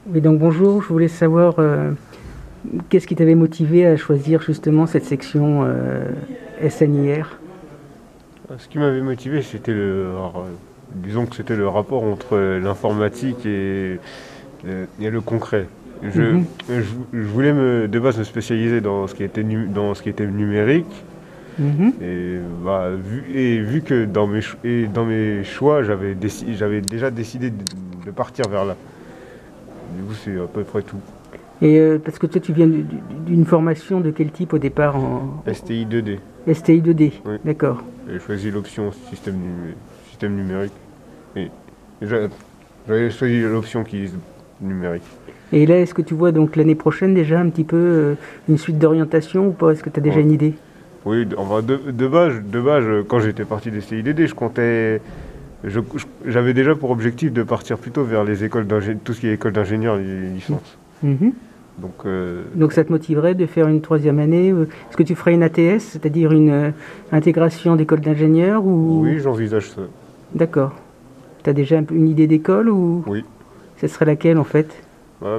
Oui, donc bonjour, je voulais savoir qu'est-ce qui t'avait motivé à choisir justement cette section SNIR? Ce qui m'avait motivé, c'était disons que c'était le rapport entre l'informatique et le concret. Je, Mhm, je voulais de base me spécialiser dans ce qui était, dans ce qui était numérique. mhm. Vu que dans mes choix, j'avais déjà décidé de partir vers là. Du coup, c'est à peu près tout. Et parce que toi tu viens d'une formation de quel type au départ en STI 2D, STI 2D, oui. d'accord. J'ai choisi l'option système numérique. Et j'a- J'avais choisi l'option qui est numérique. Et là, est-ce que tu vois donc l'année prochaine déjà un petit peu une suite d'orientation ou pas? Est-ce que tu as déjà Ouais. une idée? Oui, enfin, de base, quand j'étais parti des CIDD, j'avais déjà pour objectif de partir plutôt vers les écoles d'ingénieur, tout ce qui est école d'ingénieur, les licences. Mhm. Donc, Donc ça te motiverait de faire une troisième année? Est-ce que tu ferais une ATS, c'est-à-dire une intégration d'école d'ingénieur ou... oui, j'envisage ça. D'accord. Tu as déjà un peu une idée d'école ou Oui. ce serait laquelle en fait?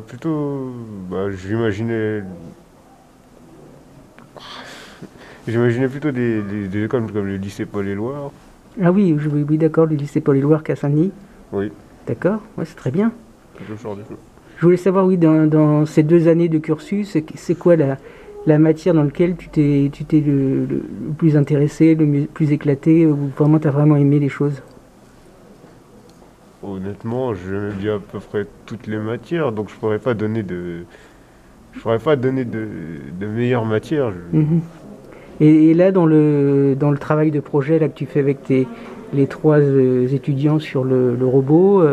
Plutôt, j'imaginais plutôt des écoles comme le lycée Paul-et-Loire. Ah oui, oui, oui, d'accord, le lycée Paul-Éluard à Saint-Denis. Oui, D'accord, ouais, c'est très bien. plutôt ce genre de choses. Je voulais savoir, oui, dans ces 2 années de cursus, c'est quoi la matière dans laquelle tu t'es le plus intéressé, plus éclaté, où vraiment tu as vraiment aimé les choses? Honnêtement, j'aimais bien à peu près toutes les matières, donc je pourrais pas donner de meilleures matières. Mhm. Et là, dans le travail de projet là, que tu fais avec les trois étudiants sur le robot,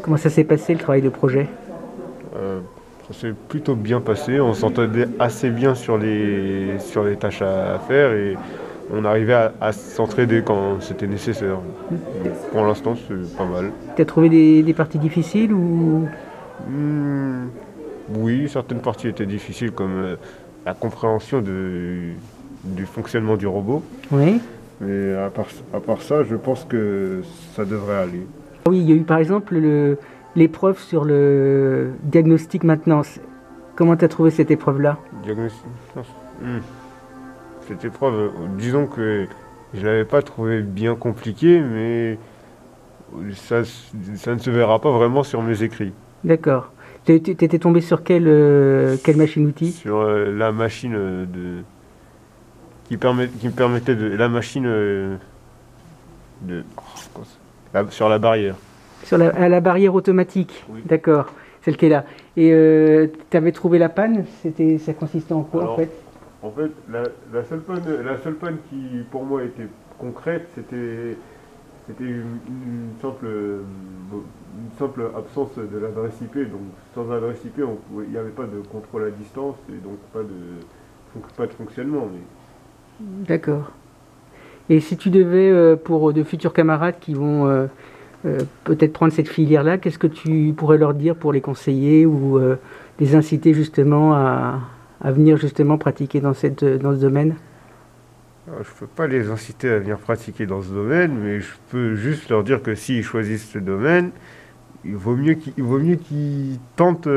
comment ça s'est passé le travail de projet? Euh, Ça s'est plutôt bien passé, on s'entendait assez bien sur les tâches à faire et on arrivait à s'entraider quand c'était nécessaire. Donc, pour l'instant, c'est pas mal. Tu as trouvé des parties difficiles ou... Hmm, oui, certaines parties étaient difficiles comme la compréhension du fonctionnement du robot, Oui. mais à part ça, je pense que ça devrait aller. Ah oui, il y a eu par exemple l'épreuve sur le diagnostic maintenance. Comment tu as trouvé cette épreuve-là? Diagnostic. Hmm. Cette épreuve, disons que je l'avais pas trouvé bien compliquée, mais ça, ça ne se verra pas vraiment sur mes écrits. D'accord. T'étais tombé sur quelle machine-outil? Sur la machine qui me permettait de. La machine de. Sur la barrière. À la barrière automatique. Oui. D'accord. Celle qui est là. Et tu avais trouvé la panne? Ça consistait en quoi en Alors, fait? en fait, la seule panne qui pour moi était concrète, c'était une simple absence de l'adresse IP. Donc, sans adresse IP, il n'y avait pas de contrôle à distance et donc pas de fonctionnement. Mais D'accord. Et si tu devais, pour de futurs camarades qui vont peut-être prendre cette filière-là, qu'est-ce que tu pourrais leur dire pour les conseiller ou les inciter justement à venir justement pratiquer dans ce domaine? alors, je ne peux pas les inciter à venir pratiquer dans ce domaine, mais je peux juste leur dire que s'ils choisissent ce domaine, il vaut mieux qu'ils tentent,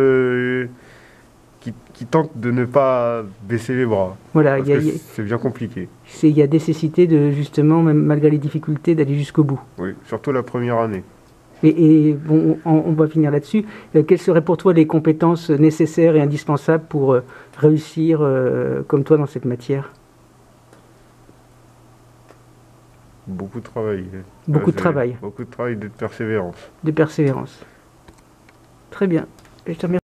qu'ils tentent de ne pas baisser les bras. Voilà, Parce que c'est bien compliqué. il y a nécessité de justement, même malgré les difficultés, d'aller jusqu'au bout. Oui, surtout la première année. Et bon, on va finir là-dessus. Quelles seraient pour toi les compétences nécessaires et indispensables pour réussir comme toi dans cette matière? Beaucoup de travail. Beaucoup de travail, Beaucoup de travail et de persévérance. de persévérance. Très bien. Je te remercie.